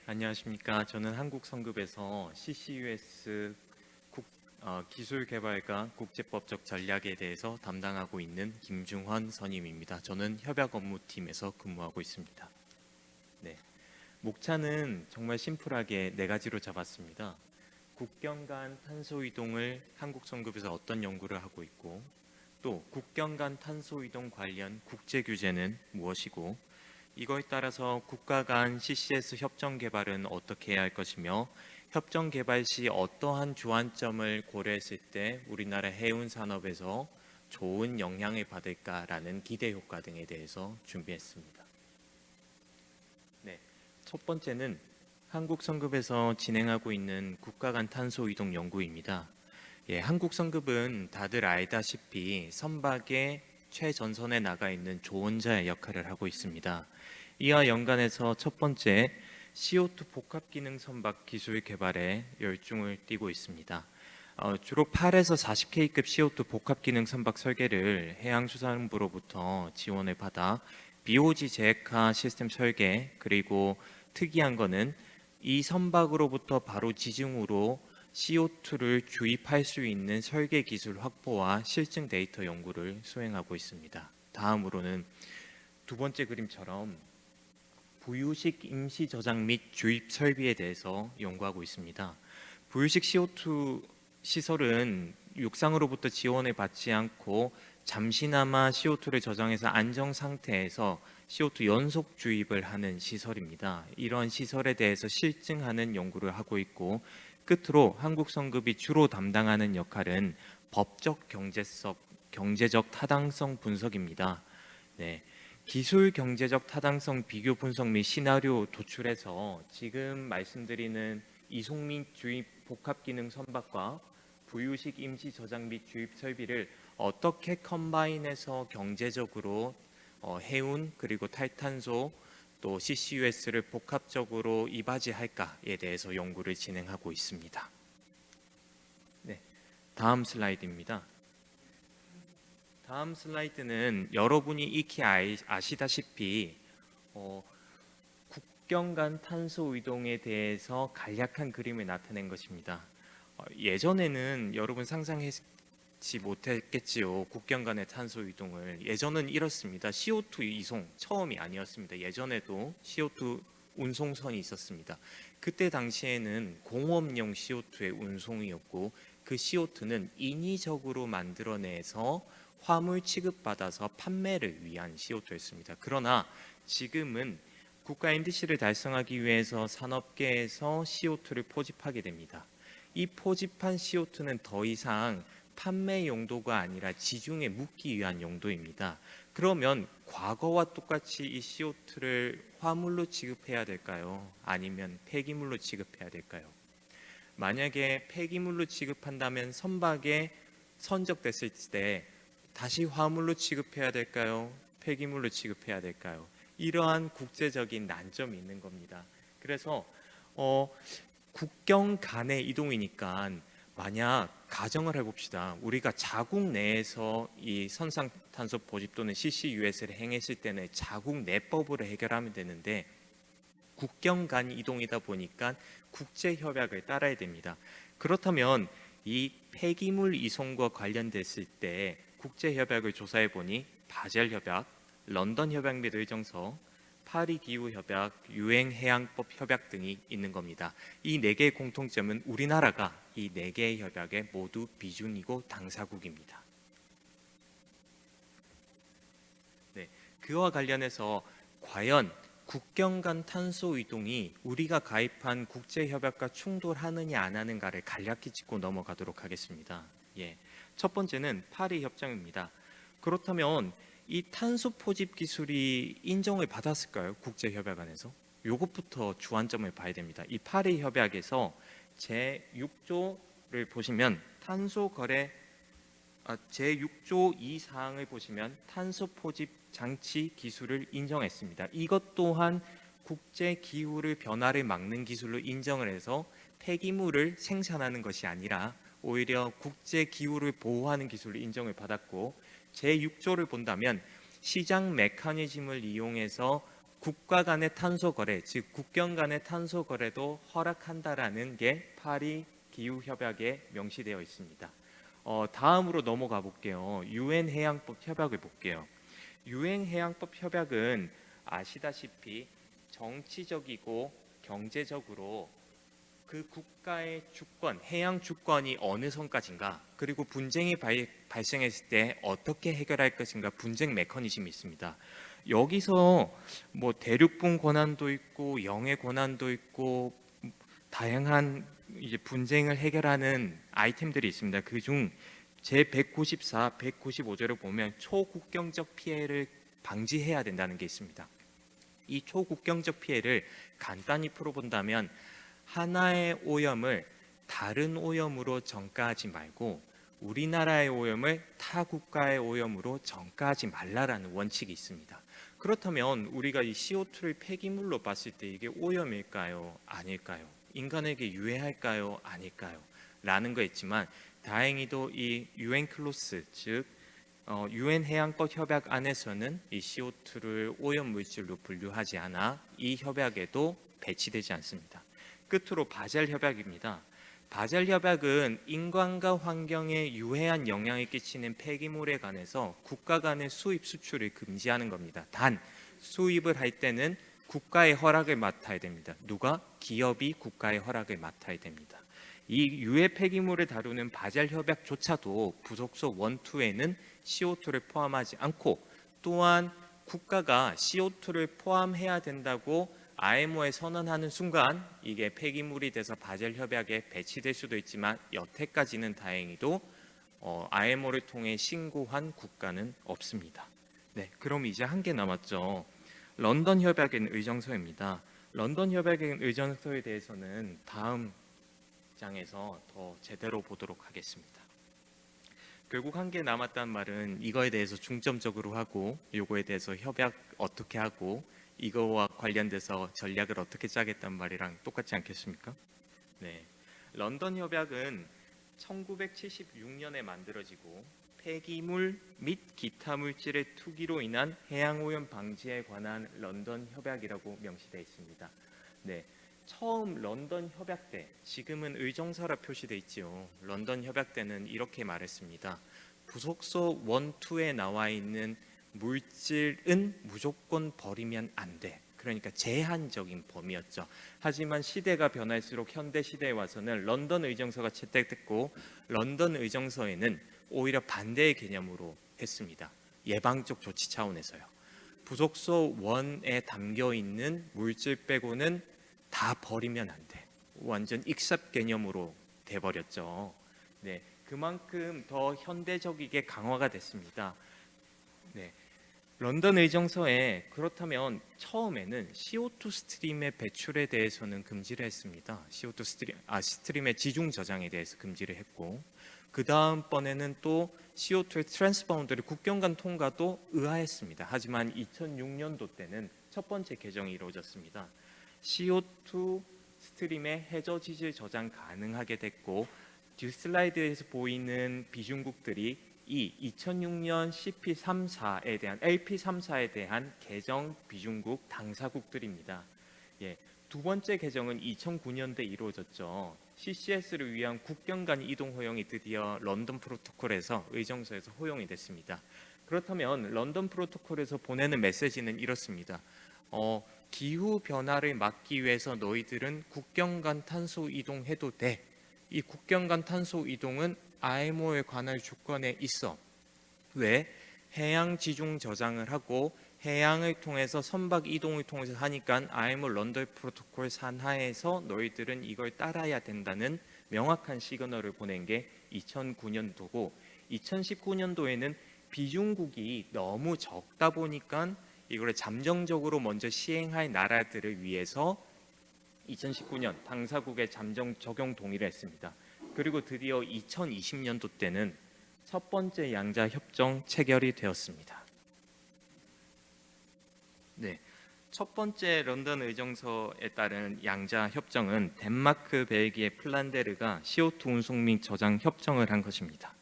안녕하십니까. 저는 한국성급에서 CCUS 기술개발과 국제법적 전략에 대해서 담당하고 있는 김중헌 선임입니다. 저는 협약 업무팀에서 근무하고 있습니다. 네, 목차는 정말 심플하게 네 가지로 잡았습니다. 국경 간 탄소 이동을 한국성급에서 어떤 연구를 하고 있고, 또 국경 간 탄소 이동 관련 국제 규제는 무엇이고, 이거에 따라서 국가 간 CCS 협정 개발은 어떻게 해야 할 것이며, 협정 개발 시 어떠한 주안점을 고려했을 때 우리나라 해운 산업에서 좋은 영향을 받을까라는 기대 효과 등에 대해서 준비했습니다. 네, 첫 번째는 한국성급에서 진행하고 있는 국가 간 탄소 이동 연구입니다. 한국성급은 다들 알다시피 선박의 최전선에 나가 있는 조언자의 역할을 하고 있습니다. 이와 연관해서 첫 번째, CO2 복합 기능 선박 기술 개발에 열중을 띠고 있습니다. 주로 8에서 40K급 CO2 복합 기능 선박 설계를 해양수산부로부터 지원을 받아 BOG 제해카 시스템 설계, 그리고 특이한 거는 이 선박으로부터 바로 지중으로 CO2를 주입할 수 있는 설계 기술 확보와 실증 데이터 연구를 수행하고 있습니다. 다음으로는 두 번째 그림처럼 부유식 임시 저장 및 주입 설비에 대해서 연구하고 있습니다. 부유식 CO2 시설은 육상으로부터 지원을 받지 않고 잠시나마 CO2를 저장해서 안정 상태에서 CO2 연속 주입을 하는 시설입니다. 이러한 시설에 대해서 실증하는 연구를 하고 있고, 끝으로 한국성급이 주로 담당하는 역할은 법적 경제적 타당성 분석입니다. 네, 기술 경제적 타당성 비교 분석 및 시나리오 도출해서 지금 말씀드리는 이송민 주입 복합 기능 선박과 부유식 임시 저장 및 주입 설비를 어떻게 컴바인해서 경제적으로 해운 그리고 탈탄소 또 CCUS를 복합적으로 이바지할까에 대해서 연구를 진행하고 있습니다. 네, 다음 슬라이드입니다. 다음 슬라이드는 여러분이 익히 아시다시피 국경 간 탄소 이동에 대해서 간략한 그림을 나타낸 것입니다. 예전에는 여러분 상상했지 못했겠지요. 국경 간의 탄소 이동을. 예전은 이렇습니다. CO2 이송 처음이 아니었습니다. 예전에도 CO2 운송선이 있었습니다. 그때 당시에는 공업용 CO2의 운송이었고, 그 CO2는 인위적으로 만들어내서 화물 취급받아서 판매를 위한 CO2였습니다. 그러나 지금은 국가 NDC를 달성하기 위해서 산업계에서 CO2를 포집하게 됩니다. 이 포집한 CO2는 더 이상 판매 용도가 아니라 지중해 묻기 위한 용도입니다. 그러면 과거와 똑같이 이 CO2를 화물로 취급해야 될까요? 아니면 폐기물로 취급해야 될까요? 만약에 폐기물로 취급한다면 선박에 선적됐을 때 다시 화물로 취급해야 될까요? 폐기물로 취급해야 될까요? 이러한 국제적인 난점이 있는 겁니다. 그래서 국경 간의 이동이니까 만약 가정을 해봅시다. 우리가 자국 내에서 이 선상탄소 포집 또는 CCUS를 행했을 때는 자국 내법으로 해결하면 되는데, 국경 간 이동이다 보니까 국제 협약을 따라야 됩니다. 그렇다면 이 폐기물 이송과 관련됐을 때 국제 협약을 조사해 보니 바젤 협약, 런던 협약 및 의정서, 파리 기후 협약, 유엔 해양법 협약 등이 있는 겁니다. 이 네 개의 공통점은 우리나라가 이 네 개의 협약에 모두 비준이고 당사국입니다. 네, 그와 관련해서 과연 국경 간 탄소 이동이 우리가 가입한 국제 협약과 충돌하느냐 안 하는가를 간략히 짚고 넘어가도록 하겠습니다. 첫 번째는 파리 협정입니다. 그렇다면 이 탄소 포집 기술이 인정을 받았을까요? 국제 협약 안에서? 이것부터 주안점을 봐야 됩니다. 이 파리 협약에서 제6조를 보시면 제6조 2사항을 보시면 탄소 포집 장치 기술을 인정했습니다. 이것 또한 국제 기후를 변화를 막는 기술로 인정을 해서 폐기물을 생산하는 것이 아니라 오히려 국제 기후를 보호하는 기술로 인정을 받았고, 제6조를 본다면 시장 메커니즘을 이용해서 국가 간의 탄소 거래, 즉 국경 간의 탄소 거래도 허락한다라는 게 파리 기후 협약에 명시되어 있습니다. 다음으로 넘어가 볼게요. 유엔 해양법 협약을 볼게요. 유엔 해양법 협약은 아시다시피 정치적이고 경제적으로 그 국가의 주권, 해양 주권이 어느 선까지인가, 그리고 분쟁이 발생했을 때 어떻게 해결할 것인가 분쟁 메커니즘이 있습니다. 여기서 뭐 대륙분 권한도 있고 영해 권한도 있고 다양한 이제 분쟁을 해결하는 아이템들이 있습니다. 그중 제 194, 195조를 보면 초국경적 피해를 방지해야 된다는 게 있습니다. 이 초국경적 피해를 간단히 풀어본다면 하나의 오염을 다른 오염으로 전가하지 말고 우리나라의 오염을 타 국가의 오염으로 전가하지 말라라는 원칙이 있습니다. 그렇다면 우리가 이 CO2를 폐기물로 봤을 때 이게 오염일까요? 아닐까요? 인간에게 유해할까요? 아닐까요? 라는 거 있지만 다행히도 이 유엔 클로스, 즉 유엔 해양법 협약 안에서는 이 CO2를 오염 물질로 분류하지 않아 이 협약에도 배치되지 않습니다. 끝으로 바젤 협약입니다. 바젤 협약은 인간과 환경에 유해한 영향을 끼치는 폐기물에 관해서 국가 간의 수입 수출을 금지하는 겁니다. 단 수입을 할 때는 국가의 허락을 맡아야 됩니다. 누가? 기업이 국가의 허락을 맡아야 됩니다. 이 유해 폐기물을 다루는 바젤 협약조차도 부속서 1, 2에는 CO2를 포함하지 않고 또한 국가가 CO2를 포함해야 된다고 IMO에 선언하는 순간 이게 폐기물이 돼서 바젤 협약에 배치될 수도 있지만 여태까지는 다행히도 IMO를 통해 신고한 국가는 없습니다. 네, 그럼 이제 한 개 남았죠. 런던 협약의 의정서입니다. 런던 협약의 의정서에 대해서는 다음 장에서 더 제대로 보도록 하겠습니다. 결국 한 개 남았단 말은 이거에 대해서 중점적으로 하고 요거에 대해서 협약 어떻게 하고 이거와 관련돼서 전략을 어떻게 짜겠단 말이랑 똑같지 않겠습니까? 네, 런던 협약은 1976년에 만들어지고 폐기물 및 기타 물질의 투기로 인한 해양 오염 방지에 관한 런던 협약이라고 명시되어 있습니다. 네, 처음 런던 협약 때, 지금은 의정서라 표시되어 있지요. 런던 협약 때는 이렇게 말했습니다. 부속서 1, 2에 나와 있는 물질은 무조건 버리면 안 돼. 그러니까 제한적인 범위였죠. 하지만 시대가 변할수록 현대 시대에 와서는 런던 의정서가 채택됐고 런던 의정서에는 오히려 반대의 개념으로 했습니다. 예방적 조치 차원에서요. 부속서 1에 담겨 있는 물질 빼고는 다 버리면 안 돼. 완전 익삽 개념으로 돼버렸죠. 네, 그만큼 더 현대적이게 강화가 됐습니다. 네, 런던 의정서에 그렇다면 처음에는 CO2 스트림의 배출에 대해서는 금지를 했습니다. CO2 스트림의 지중 저장에 대해서 금지를 했고 그 다음번에는 또 CO2의 트랜스바운드를 국경 간 통과도 의아했습니다. 하지만 2006년도 때는 첫 번째 개정이 이루어졌습니다. CO2 스트림의 해저 지질 저장 가능하게 됐고 뒷슬라이드에서 보이는 비중국들이 이 2006년 CP34에 대한 LP34에 대한 개정 비중국 당사국들입니다. 예, 두 번째 개정은 2009년대 이루어졌죠. CCS를 위한 국경 간 이동 허용이 드디어 런던 프로토콜에서 의정서에서 허용이 됐습니다. 그렇다면 런던 프로토콜에서 보내는 메시지는 이렇습니다. 기후 변화를 막기 위해서 너희들은 국경 간 탄소 이동해도 돼. 이 국경 간 탄소 이동은 IMO에 관할 조건에 있어. 왜? 해양 지중 저장을 하고 해양을 통해서 선박 이동을 통해서 하니까 IMO 런던 프로토콜 산하에서 너희들은 이걸 따라야 된다는 명확한 시그널을 보낸 게 2009년도고 2019년도에는 비중국이 너무 적다 보니까 이걸 잠정적으로 먼저 시행할 나라들을 위해서 2019년 당사국의 잠정 적용 동의를 했습니다. 그리고 드디어 2020년도 때는 첫 번째 양자 협정 체결이 되었습니다. 네, 첫 번째 런던 의정서에 따른 양자 협정은 덴마크, 벨기에, 핀란드가 CO2 운송 및 저장 협정을 한 것입니다.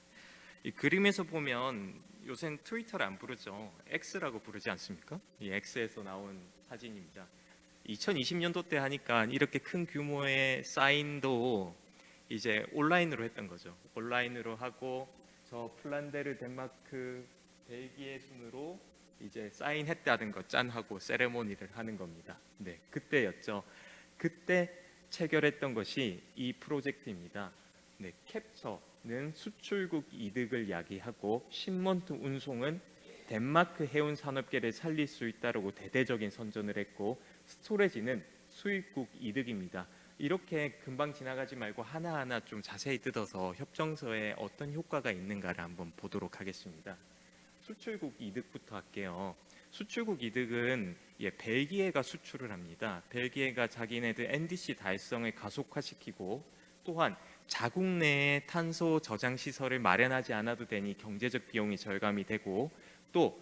이 그림에서 보면 요새는 트위터를 안 부르죠. X라고 부르지 않습니까? 이 X에서 나온 사진입니다. 2020년도 때 하니까 이렇게 큰 규모의 사인도 이제 온라인으로 했던 거죠. 온라인으로 하고 저 플란데르, 덴마크, 벨기에 순으로 이제 사인했다는 거 짠 하고 세레모니를 하는 겁니다. 네, 그때였죠. 그때 체결했던 것이 이 프로젝트입니다. 네, 캡처는 수출국 이득을 야기하고 신먼트 운송은 덴마크 해운 산업계를 살릴 수 있다라고 대대적인 선전을 했고, 스토레지는 수입국 이득입니다. 이렇게 금방 지나가지 말고 하나하나 좀 자세히 뜯어서 협정서에 어떤 효과가 있는가를 한번 보도록 하겠습니다. 수출국 이득부터 할게요. 수출국 이득은 벨기에가 수출을 합니다. 벨기에가 자기네들 NDC 달성을 가속화시키고, 또한 자국 내에 탄소 저장 시설을 마련하지 않아도 되니 경제적 비용이 절감이 되고, 또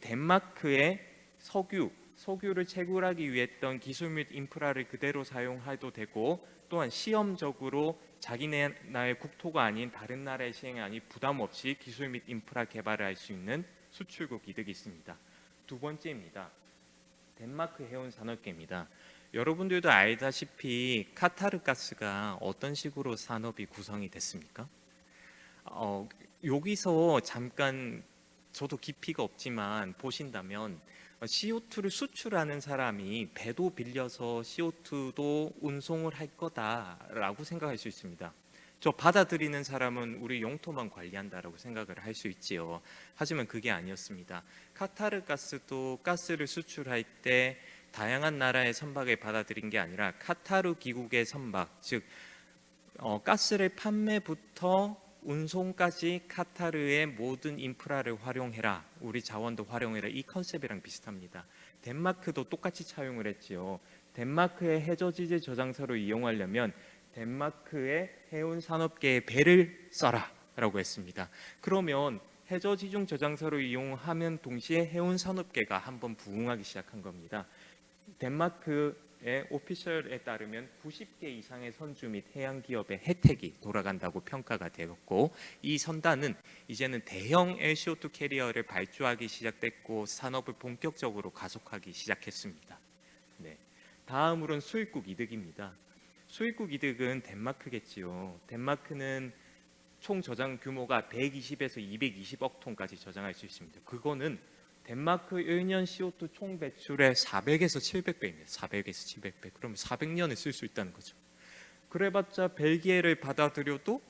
덴마크의 석유를 채굴하기 위해 했던 기술 및 인프라를 그대로 사용해도 되고, 또한 시험적으로 자기네 나라의 국토가 아닌 다른 나라의 시행이 아닌 부담 없이 기술 및 인프라 개발을 할 수 있는 수출국 이득이 있습니다. 두 번째입니다. 덴마크 해운 산업계입니다. 여러분들도 알다시피 카타르 가스가 어떤 식으로 산업이 구성이 됐습니까? 여기서 잠깐 저도 깊이가 없지만 보신다면 CO2를 수출하는 사람이 배도 빌려서 CO2도 운송을 할 거다라고 생각할 수 있습니다. 저 받아들이는 사람은 우리 영토만 관리한다라고 생각을 할 수 있지요. 하지만 그게 아니었습니다. 카타르 가스도 가스를 수출할 때 다양한 나라의 선박을 받아들인 게 아니라 카타르 기국의 선박, 즉 가스를 판매부터 운송까지 카타르의 모든 인프라를 활용해라, 우리 자원도 활용해라, 이 컨셉이랑 비슷합니다. 덴마크도 똑같이 차용을 했지요. 덴마크의 해저지질 저장소를 이용하려면 덴마크의 해운 산업계의 배를 써라 라고 했습니다. 그러면 해저지중 저장소를 이용하면 동시에 해운 산업계가 한번 부흥하기 시작한 겁니다. 덴마크의 오피셜에 따르면 90개 이상의 선주 및 해양 기업의 혜택이 돌아간다고 평가가 되었고, 이 선단은 이제는 대형 LCO2 캐리어를 발주하기 시작됐고 산업을 본격적으로 가속하기 시작했습니다. 네. 다음으로는 수입국 이득입니다. 수입국 이득은 덴마크겠지요. 덴마크는 총 저장 규모가 120에서 220억 톤까지 저장할 수 있습니다. 그거는 덴마크 1년 CO2 총 배출의 400에서 700배입니다. 400에서 700배. 그러면 400년을 쓸 수 있다는 거죠. 그래봤자 벨기에를 받아들여도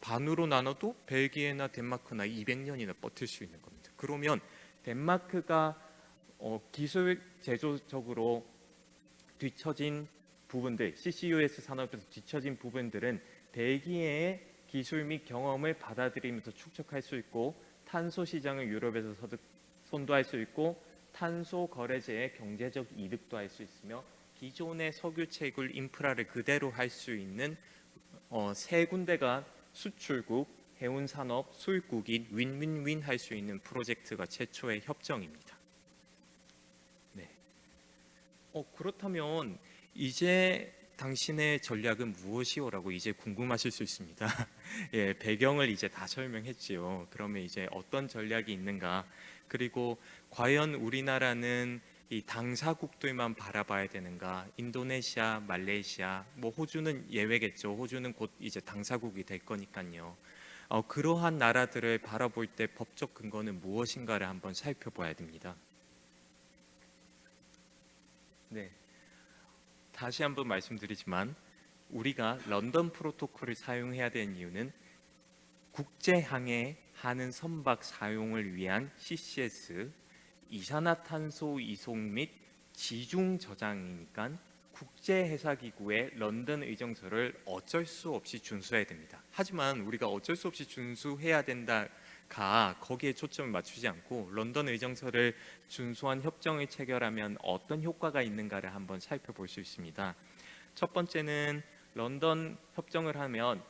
반으로 나눠도 벨기에나 덴마크나 200년이나 버틸 수 있는 겁니다. 그러면 덴마크가 기술 제조적으로 뒤처진 부분들, CCUS 산업에서 뒤처진 부분들은 벨기에의 기술 및 경험을 받아들이면서 축적할 수 있고, 탄소 시장을 유럽에서 선도할 수 있고, 탄소 거래제의 경제적 이득도 할 수 있으며, 기존의 석유 채굴 인프라를 그대로 할 수 있는 세 군데가 수출국, 해운 산업, 수입국인 윈윈윈 할 수 있는 프로젝트가 최초의 협정입니다. 네. 그렇다면 이제 당신의 전략은 무엇이오라고 이제 궁금하실 수 있습니다. 예, 배경을 이제 다 설명했지요. 그러면 이제 어떤 전략이 있는가? 그리고 과연 우리나라는 이 당사국들만 바라봐야 되는가? 인도네시아, 말레이시아, 뭐 호주는 예외겠죠. 호주는 곧 이제 당사국이 될 거니까요. 그러한 나라들을 바라볼 때 법적 근거는 무엇인가를 한번 살펴봐야 됩니다. 네. 다시 한번 말씀드리지만 우리가 런던 프로토콜을 사용해야 되는 이유는 국제항해하는 선박 사용을 위한 CCS, 이산화탄소 이송 및 지중 저장이니까 국제해사기구의 런던 의정서를 어쩔 수 없이 준수해야 됩니다. 하지만 우리가 어쩔 수 없이 준수해야 된다가 거기에 초점을 맞추지 않고 런던 의정서를 준수한 협정을 체결하면 어떤 효과가 있는가를 한번 살펴볼 수 있습니다. 첫 번째는 런던 협정을 하면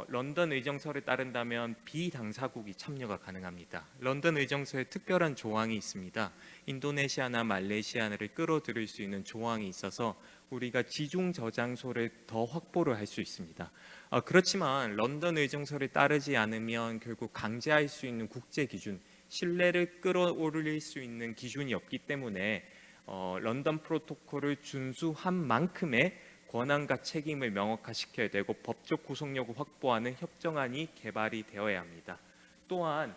런던 의정서를 따른다면 비당사국이 참여가 가능합니다. 런던 의정서에 특별한 조항이 있습니다. 인도네시아나 말레이시아를 끌어들일 수 있는 조항이 있어서 우리가 지중 저장소를 더 확보를 할 수 있습니다. 그렇지만 런던 의정서를 따르지 않으면 결국 강제할 수 있는 국제 기준, 신뢰를 끌어올릴 수 있는 기준이 없기 때문에 런던 프로토콜을 준수한 만큼의 권한과 책임을 명확화시켜야 되고 법적 구속력을 확보하는 협정안이 개발이 되어야 합니다. 또한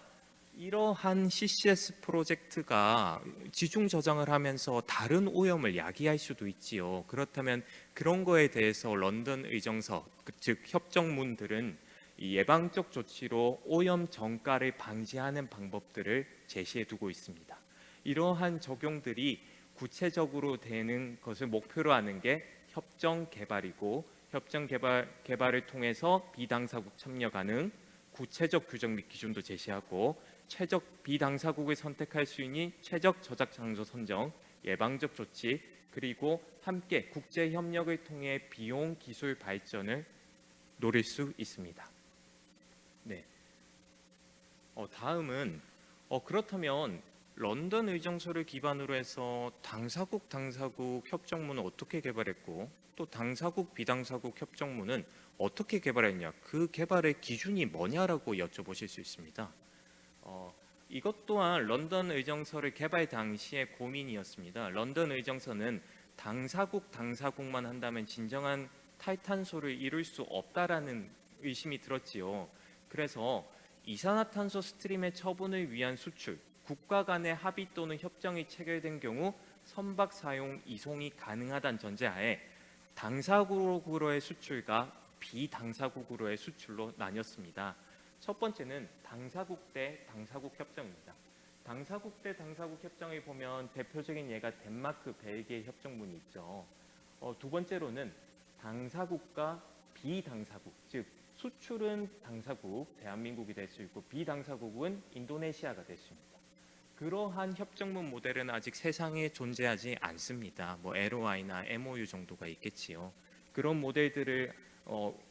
이러한 CCS 프로젝트가 지중 저장을 하면서 다른 오염을 야기할 수도 있지요. 그렇다면 그런 거에 대해서 런던 의정서, 즉 협정문들은 이 예방적 조치로 오염 전가를 방지하는 방법들을 제시해 두고 있습니다. 이러한 적용들이 구체적으로 되는 것을 목표로 하는 게 협정 개발이고, 협정 개발을 통해서 비당사국 참여 가능, 구체적 규정 및 기준도 제시하고, 최적 비당사국을 선택할 수 있는 최적 저작 장소 선정, 예방적 조치, 그리고 함께 국제 협력을 통해 비용 기술 발전을 노릴 수 있습니다. 네. 다음은 그렇다면 런던 의정서를 기반으로 해서 당사국 협정문은 어떻게 개발했고, 또 당사국 비당사국 협정문은 어떻게 개발했냐, 그 개발의 기준이 뭐냐라고 여쭤보실 수 있습니다. 이것 또한 런던 의정서를 개발 당시의 고민이었습니다. 런던 의정서는 당사국만 한다면 진정한 탈탄소를 이룰 수 없다라는 의심이 들었지요. 그래서 이산화탄소 스트림의 처분을 위한 수출, 국가 간의 합의 또는 협정이 체결된 경우 선박 사용 이송이 가능하다는 전제하에 당사국으로의 수출과 비당사국으로의 수출로 나뉘었습니다. 첫 번째는 당사국 대 당사국 협정입니다. 당사국 대 당사국 협정을 보면 대표적인 예가 덴마크, 벨기에 협정문이 있죠. 두 번째로는 당사국과 비당사국, 즉 수출은 당사국, 대한민국이 될 수 있고 비당사국은 인도네시아가 될 수 있습니다. 그러한 협정문 모델은 아직 세상에 존재하지 않습니다. LOI나 MOU 정도가 있겠지요. 그런 모델들을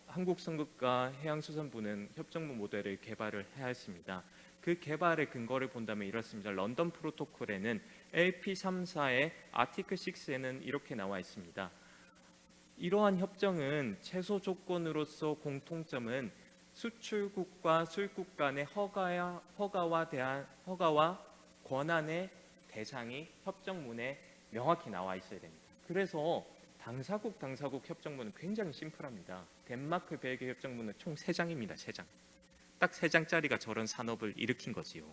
한국성급과 해양수산부는 협정문 모델을 개발을 해야 했습니다. 그 개발의 근거를 본다면 이렇습니다. 런던 프로토콜에는 LP34의 아티클 6에는 이렇게 나와 있습니다. 이러한 협정은 최소 조건으로서 공통점은 수출국과 수입국 간의 허가와 권한의 대상이 협정문에 명확히 나와 있어야 됩니다. 그래서 당사국 협정문은 굉장히 심플합니다. 덴마크, 벨기에 협정문은 총 3장입니다. 3장. 딱 3장짜리가 저런 산업을 일으킨 거지요.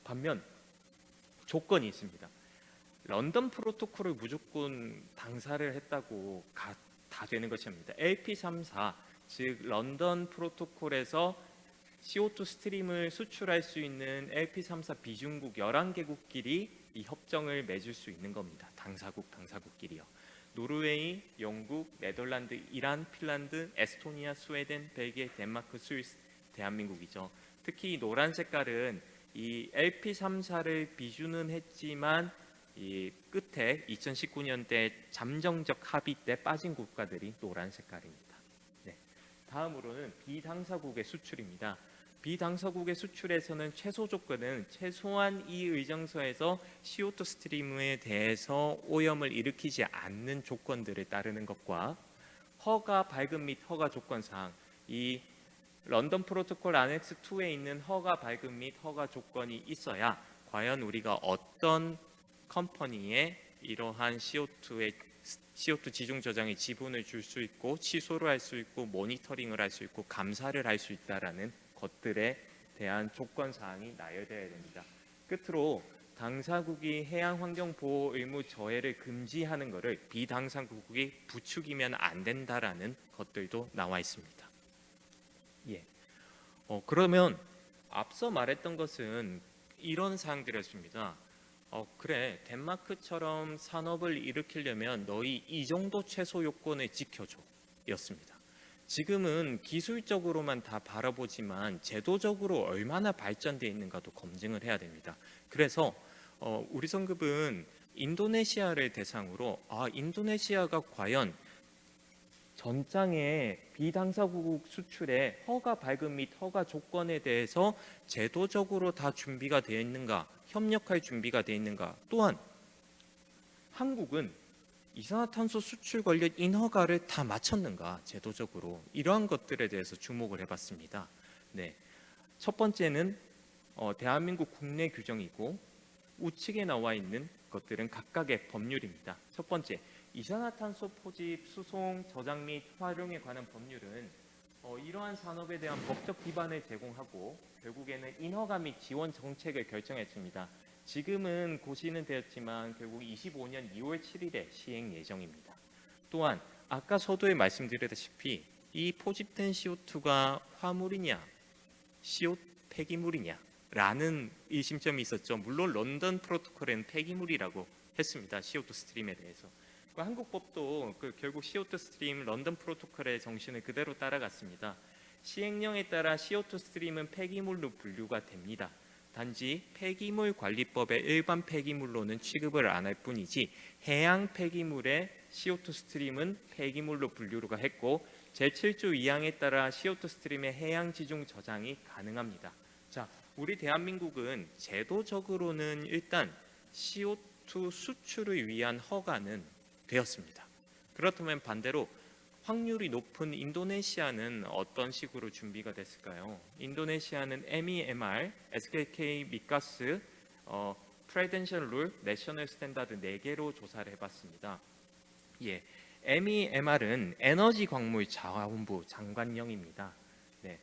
반면 조건이 있습니다. 런던 프로토콜을 무조건 당사를 했다고 다 되는 것이 아닙니다. LP34, 즉 런던 프로토콜에서 CO2 스트림을 수출할 수 있는 LP34 비중국 11개국끼리 이 협정을 맺을 수 있는 겁니다. 당사국끼리요. 노르웨이, 영국, 네덜란드, 이란, 핀란드, 에스토니아, 스웨덴, 벨기에, 덴마크, 스위스, 대한민국이죠. 특히 이 노란 색깔은 이 LP34를 비준은 했지만 이 끝에 2019년대 잠정적 합의 때 빠진 국가들이 노란 색깔입니다. 네. 다음으로는 비당사국의 수출입니다. 비당사국의 수출에서는 최소 조건은 최소한 이 의정서에서 CO2 스트림에 대해서 오염을 일으키지 않는 조건들을 따르는 것과 허가 발급 및 허가 조건 사항, 이 런던 프로토콜 안엑스 2에 있는 허가 발급 및 허가 조건이 있어야 과연 우리가 어떤 컴퍼니에 이러한 CO2 지중 저장의 지분을 줄 수 있고 취소를 할 수 있고 모니터링을 할 수 있고 감사를 할 수 있다라는 것들에 대한 조건 사항이 나열되어야 됩니다. 끝으로 당사국이 해양 환경 보호 의무 저해를 금지하는 것을 비당사국이 부추기면 안 된다라는 것들도 나와 있습니다. 예. 그러면 앞서 말했던 것은 이런 사항들이었습니다. 그래, 덴마크처럼 산업을 일으키려면 너희 이 정도 최소 요건을 지켜줘 였습니다. 지금은 기술적으로만 다 바라보지만 제도적으로 얼마나 발전되어 있는가도 검증을 해야 됩니다. 그래서 우리 성급은 인도네시아를 대상으로 인도네시아가 과연 전장의 비당사국 수출의 허가 발급 및 허가 조건에 대해서 제도적으로 다 준비가 되어 있는가, 협력할 준비가 되어 있는가, 또한 한국은 이산화탄소 수출 관련 인허가를 다 마쳤는가, 제도적으로 이러한 것들에 대해서 주목을 해봤습니다. 네, 첫 번째는 대한민국 국내 규정이고 우측에 나와 있는 것들은 각각의 법률입니다. 첫 번째, 이산화탄소 포집, 수송, 저장 및 활용에 관한 법률은 이러한 산업에 대한 법적 기반을 제공하고 결국에는 인허가 및 지원 정책을 결정했습니다. 지금은 고시는 되었지만 결국 25년 2월 7일에 시행 예정입니다. 또한 아까 서두에 말씀드렸다시피 이 포집된 CO2가 화물이냐, CO 폐기물이냐 라는 의심점이 있었죠. 물론 런던 프로토콜에는 폐기물이라고 했습니다. CO2 스트림에 대해서. 한국 법도 결국 CO2 스트림 런던 프로토콜의 정신을 그대로 따라갔습니다. 시행령에 따라 CO2 스트림은 폐기물로 분류가 됩니다. 단지 폐기물 관리법의 일반 폐기물로는 취급을 안 할 뿐이지 해양 폐기물의 CO2 스트림은 폐기물로 분류가 했고 제7조 2항에 따라 CO2 스트림의 해양 지중 저장이 가능합니다. 자, 우리 대한민국은 제도적으로는 일단 CO2 수출을 위한 허가는 되었습니다. 그렇다면 반대로 확률이 높은 인도네시아는 어떤 식으로 준비가 됐을까요? 인도네시아는 MEMR, SKK 미가스, 프레덴셜 룰, 내셔널 스탠다드 4개로 조사를 해봤습니다. 예, MEMR은 에너지 광물 자원부 장관령입니다. 네,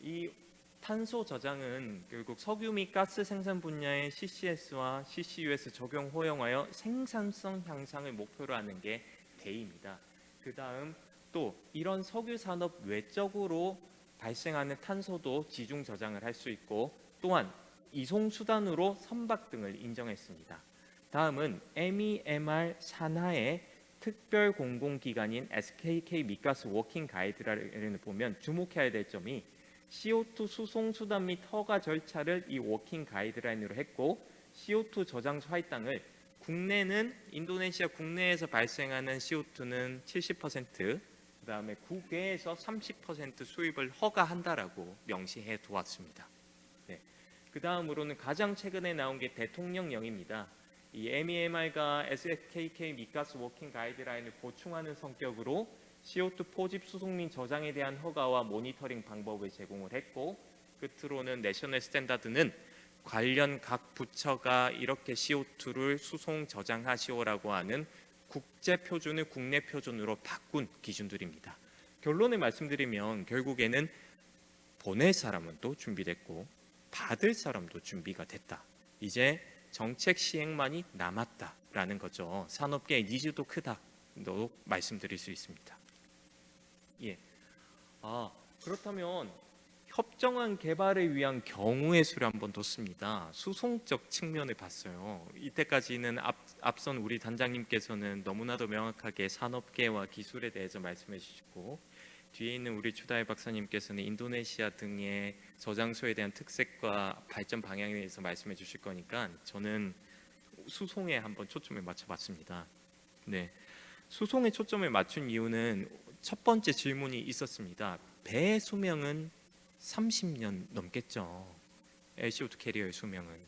이 탄소 저장은 결국 석유 및 가스 생산 분야의 CCS와 CCUS 적용 허용하여 생산성 향상을 목표로 하는 게 대입니다. 그 다음 또 이런 석유 산업 외적으로 발생하는 탄소도 지중 저장을 할 수 있고 또한 이송 수단으로 선박 등을 인정했습니다. 다음은 MEMR 산하의 특별 공공기관인 SKK 미가스 워킹 가이드라인을 보면 주목해야 될 점이 CO2 수송 수단 및 허가 절차를 이 워킹 가이드라인으로 했고 CO2 저장소 할당을 국내는 인도네시아 국내에서 발생하는 CO2는 70%, 그다음에 국외에서 30% 수입을 허가한다라고 명시해 두었습니다. 네. 그다음으로는 가장 최근에 나온 게 대통령령입니다. 이 MEMR과 SKK 미가스 워킹 가이드라인을 보충하는 성격으로 CO2 포집 수송 및 저장에 대한 허가와 모니터링 방법을 제공을 했고 끝으로는 내셔널 스탠다드는 관련 각 부처가 이렇게 CO2를 수송 저장하시오라고 하는 국제 표준을 국내 표준으로 바꾼 기준들입니다. 결론을 말씀드리면 결국에는 보낼 사람은 또 준비됐고 받을 사람도 준비가 됐다. 이제 정책 시행만이 남았다라는 거죠. 산업계의 니즈도 크다도 말씀드릴 수 있습니다. 예. 그렇다면 협정안 개발을 위한 경우의 수를 한번 뒀습니다. 수송적 측면을 봤어요. 이때까지는 앞선 우리 단장님께서는 너무나도 명확하게 산업계와 기술에 대해서 말씀해 주시고 뒤에 있는 우리 추다혜 박사님께서는 인도네시아 등의 저장소에 대한 특색과 발전 방향에 대해서 말씀해 주실 거니까 저는 수송에 한번 초점을 맞춰봤습니다. 네, 수송에 초점을 맞춘 이유는 첫 번째 질문이 있었습니다. 배의 수명은 30년 넘겠죠. CO2 캐리어의 수명은.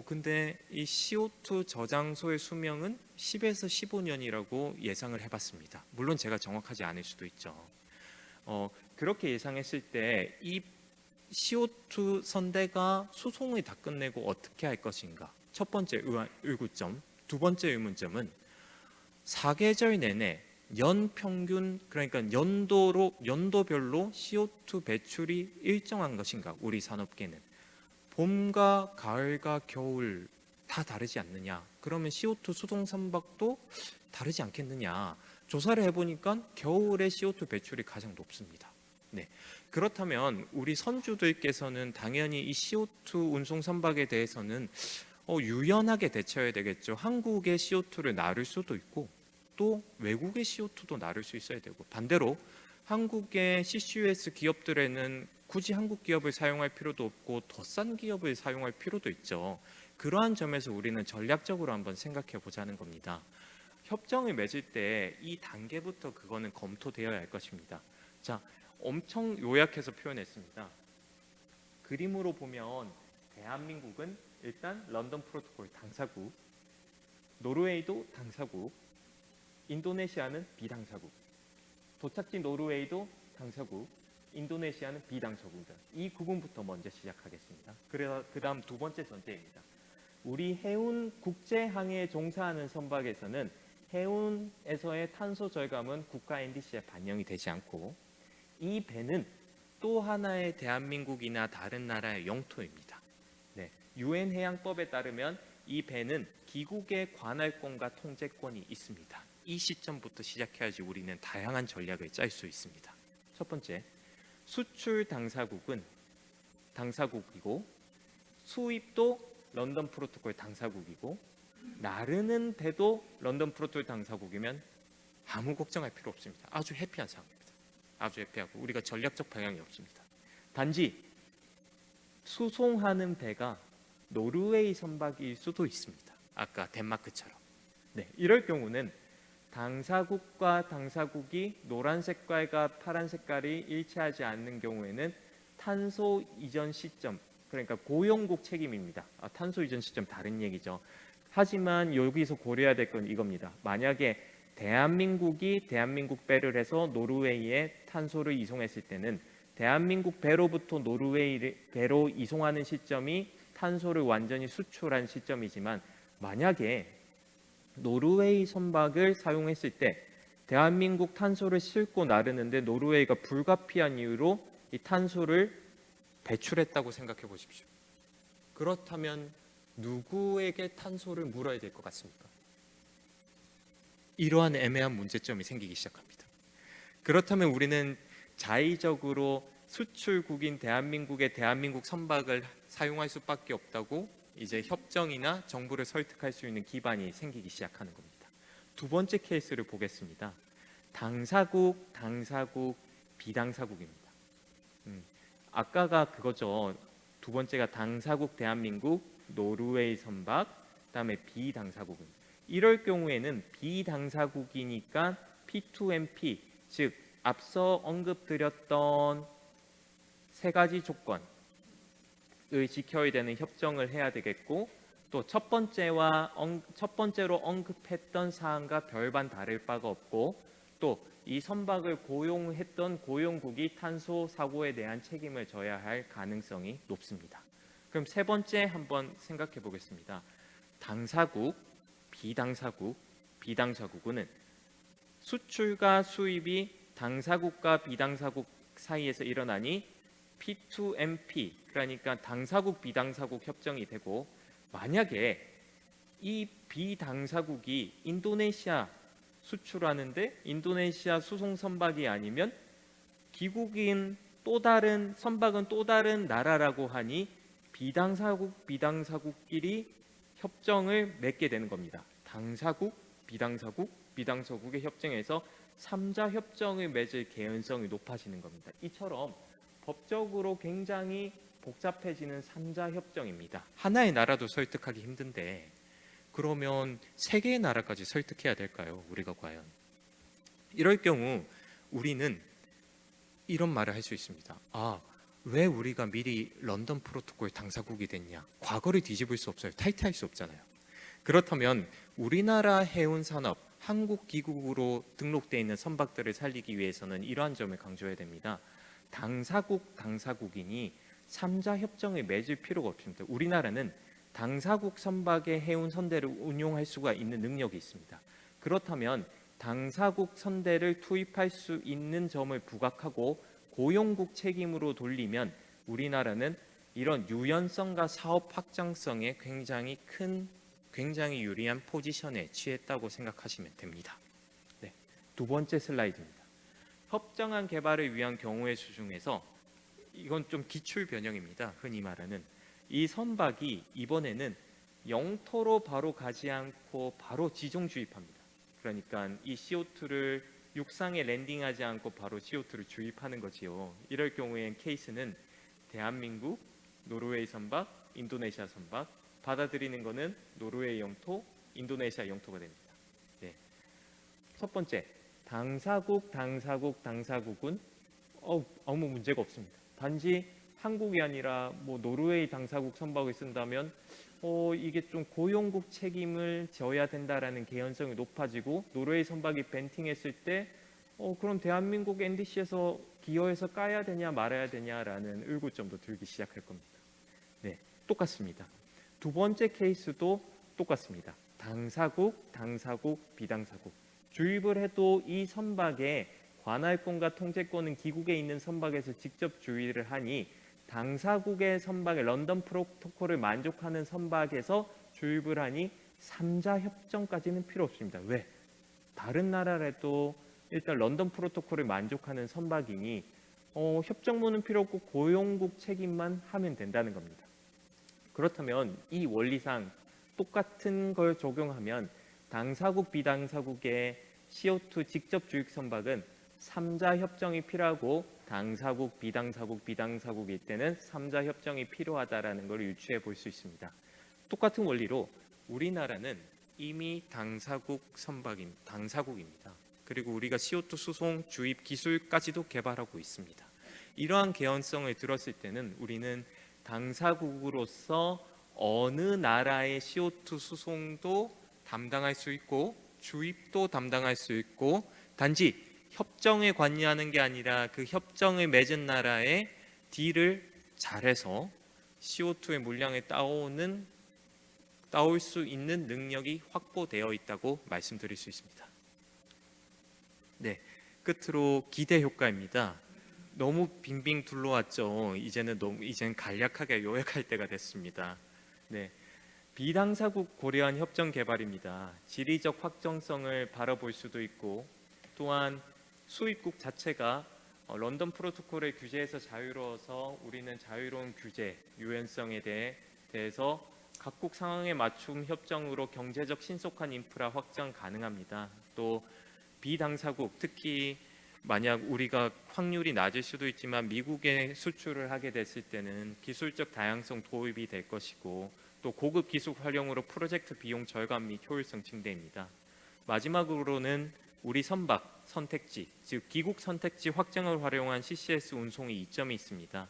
근데 이 CO2 저장소의 수명은 10에서 15년이라고 예상을 해봤습니다. 물론 제가 정확하지 않을 수도 있죠. 그렇게 예상했을 때 이 CO2 선대가 수송을 다 끝내고 어떻게 할 것인가? 첫 번째 의구점. 두 번째 의문점은 사계절 내내 연평균 그러니까 연도별로 CO2 배출이 일정한 것인가? 우리 산업계는 봄과 가을과 겨울 다 다르지 않느냐? 그러면 CO2 수송 선박도 다르지 않겠느냐? 조사를 해보니까 겨울에 CO2 배출이 가장 높습니다. 네. 그렇다면 우리 선주들께서는 당연히 이 CO2 운송 선박에 대해서는 유연하게 대처해야 되겠죠. 한국의 CO2를 나를 수도 있고 또 외국의 CO2도 나를 수 있어야 되고 반대로 한국의 CCUS 기업들에는 굳이 한국 기업을 사용할 필요도 없고 더 싼 기업을 사용할 필요도 있죠. 그러한 점에서 우리는 전략적으로 한번 생각해 보자는 겁니다. 협정을 맺을 때 이 단계부터 그거는 검토되어야 할 것입니다. 자, 엄청 요약해서 표현했습니다. 그림으로 보면 대한민국은 일단 런던 프로토콜 당사국, 노르웨이도 당사국, 인도네시아는 비당사국, 도착지 노르웨이도 당사국, 인도네시아는 비당사국이다. 이 구분부터 먼저 시작하겠습니다. 그 다음 두 번째 전제입니다. 우리 해운 국제항해에 종사하는 선박에서는 해운에서의 탄소 절감은 국가 NDC에 반영이 되지 않고 이 배는 또 하나의 대한민국이나 다른 나라의 영토입니다. 네, 유엔 해양법에 따르면 이 배는 기국의 관할권과 통제권이 있습니다. 이 시점부터 시작해야지 우리는 다양한 전략을 짤 수 있습니다. 첫 번째, 수출 당사국은 당사국이고 수입도 런던 프로토콜 당사국이고 나르는 배도 런던 프로토콜 당사국이면 아무 걱정할 필요 없습니다. 아주 해피한 상황입니다. 아주 해피하고 우리가 전략적 방향이 없습니다. 단지 수송하는 배가 노르웨이 선박일 수도 있습니다. 아까 덴마크처럼. 네, 이럴 경우는 당사국과 당사국이 노란 색깔과 파란 색깔이 일치하지 않는 경우에는 탄소 이전 시점, 그러니까 고용국 책임입니다. 탄소 이전 시점 다른 얘기죠. 하지만 여기서 고려해야 될 건 이겁니다. 만약에 대한민국 배를 해서 노르웨이에 탄소를 이송했을 때는 대한민국 배로부터 노르웨이 배로 이송하는 시점이 탄소를 완전히 수출한 시점이지만 만약에 노르웨이 선박을 사용했을 때 대한민국 탄소를 싣고 나르는데 노르웨이가 불가피한 이유로 이 탄소를 배출했다고 생각해 보십시오. 그렇다면 누구에게 탄소를 물어야 될 것 같습니까? 이러한 애매한 문제점이 생기기 시작합니다. 그렇다면 우리는 자의적으로 수출국인 대한민국의 대한민국 선박을 사용할 수밖에 없다고 이제 협정이나 정부를 설득할 수 있는 기반이 생기기 시작하는 겁니다. 두 번째 케이스를 보겠습니다. 당사국, 비당사국입니다. 아까가 그거죠. 두 번째가 당사국 대한민국, 노르웨이 선박, 그다음에 비당사국입니다. 이럴 경우에는 비당사국이니까 P2MP, 즉 앞서 언급드렸던 세 가지 조건을 지켜야 되는 협정을 해야 되겠고 또 첫 번째로 언급했던 사항과 별반 다를 바가 없고 또 이 선박을 고용했던 고용국이 탄소 사고에 대한 책임을 져야 할 가능성이 높습니다. 그럼 세 번째 한번 생각해 보겠습니다. 당사국, 비당사국은 수출과 수입이 당사국과 비당사국 사이에서 일어나니 P2MP, 그러니까 당사국 비당사국 협정이 되고 만약에 이 비당사국이 인도네시아 수출하는데 인도네시아 수송 선박이 아니면 기국인 또 다른 선박은 또 다른 나라라고 하니 비당사국끼리 협정을 맺게 되는 겁니다. 당사국, 비당사국의 협정에서 3자 협정을 맺을 개연성이 높아지는 겁니다. 이처럼 법적으로 굉장히 복잡해지는 3자 협정입니다. 하나의 나라도 설득하기 힘든데 그러면 세 개의 나라까지 설득해야 될까요? 우리가 과연? 이럴 경우 우리는 이런 말을 할 수 있습니다. 왜 우리가 미리 런던 프로토콜 당사국이 됐냐? 과거를 뒤집을 수 없어요. 탈퇴할 수 없잖아요. 그렇다면 우리나라 해운 산업, 한국 기국으로 등록되어 있는 선박들을 살리기 위해서는 이러한 점을 강조해야 됩니다. 당사국이니 3자 협정을 맺을 필요가 없습니다. 우리나라는 당사국 선박의 해운 선대를 운용할 수가 있는 능력이 있습니다. 그렇다면 당사국 선대를 투입할 수 있는 점을 부각하고 고용국 책임으로 돌리면 우리나라는 이런 유연성과 사업 확장성에 굉장히 유리한 포지션에 취했다고 생각하시면 됩니다. 네, 두 번째 슬라이드입니다. 협정안 개발을 위한 경우의 수 중에서 이건 좀 기출 변형입니다. 흔히 말하는 이 선박이 이번에는 영토로 바로 가지 않고 바로 지정 주입합니다. 그러니까 이 CO2를 육상에 랜딩하지 않고 바로 CO2를 주입하는 거지요. 이럴 경우엔 케이스는 대한민국, 노르웨이 선박, 인도네시아 선박, 받아들이는 거는 노르웨이 영토, 인도네시아 영토가 됩니다. 네. 첫 번째, 당사국은 아무 문제가 없습니다. 단지 한국이 아니라 뭐 노르웨이 당사국 선박을 쓴다면 이게 좀 고용국 책임을 져야 된다라는 개연성이 높아지고 노르웨이 선박이 벤팅했을 때 그럼 대한민국 NDC에서 기여해서 까야 되냐 말아야 되냐라는 의구점도 들기 시작할 겁니다. 네, 똑같습니다. 두 번째 케이스도 똑같습니다. 당사국, 비당사국. 주입을 해도 이 선박에 관할권과 통제권은 기국에 있는 선박에서 직접 주의를 하니 당사국의 선박에 런던 프로토콜을 만족하는 선박에서 주입을 하니 3자 협정까지는 필요 없습니다. 왜? 다른 나라라도 일단 런던 프로토콜을 만족하는 선박이니 협정문은 필요 없고 고용국 책임만 하면 된다는 겁니다. 그렇다면 이 원리상 똑같은 걸 적용하면 당사국, 비당사국의 CO2 직접 주입 선박은 3자 협정이 필요하고 당사국, 비당사국일 때는 3자 협정이 필요하다라는 걸 유추해 볼 수 있습니다. 똑같은 원리로 우리나라는 이미 당사국입니다. 그리고 우리가 CO2 수송 주입 기술까지도 개발하고 있습니다. 이러한 개연성을 들었을 때는 우리는 당사국으로서 어느 나라의 CO2 수송도 담당할 수 있고 주입도 담당할 수 있고 단지 협정에 관여하는 게 아니라 그 협정을 맺은 나라의 딜을 잘해서 CO2의 물량을 따올 수 있는 능력이 확보되어 있다고 말씀드릴 수 있습니다. 네, 끝으로 기대 효과입니다. 너무 빙빙 둘러왔죠. 이제는 간략하게 요약할 때가 됐습니다. 네, 비당사국 고려한 협정 개발입니다. 지리적 확정성을 바라볼 수도 있고 또한 수입국 자체가 런던 프로토콜의 규제에서 자유로워서 우리는 자유로운 규제, 유연성에 대해서 각국 상황에 맞춤 협정으로 경제적 신속한 인프라 확장 가능합니다. 또 비당사국, 특히 만약 우리가 확률이 낮을 수도 있지만 미국에 수출을 하게 됐을 때는 기술적 다양성 도입이 될 것이고 또 고급 기술 활용으로 프로젝트 비용 절감 및 효율성 증대입니다. 마지막으로는 우리 선박 선택지, 즉 기국 선택지 확장을 활용한 CCS 운송의 이점이 있습니다.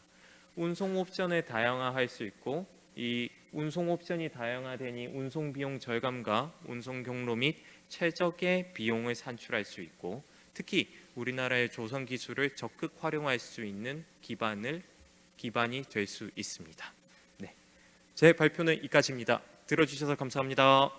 운송 옵션을 다양화할 수 있고 이 운송 옵션이 다양화되니 운송 비용 절감과 운송 경로 및 최적의 비용을 산출할 수 있고 특히 우리나라의 조선 기술을 적극 활용할 수 있는 기반이 될 수 있습니다. 네, 제 발표는 이까지입니다. 들어주셔서 감사합니다.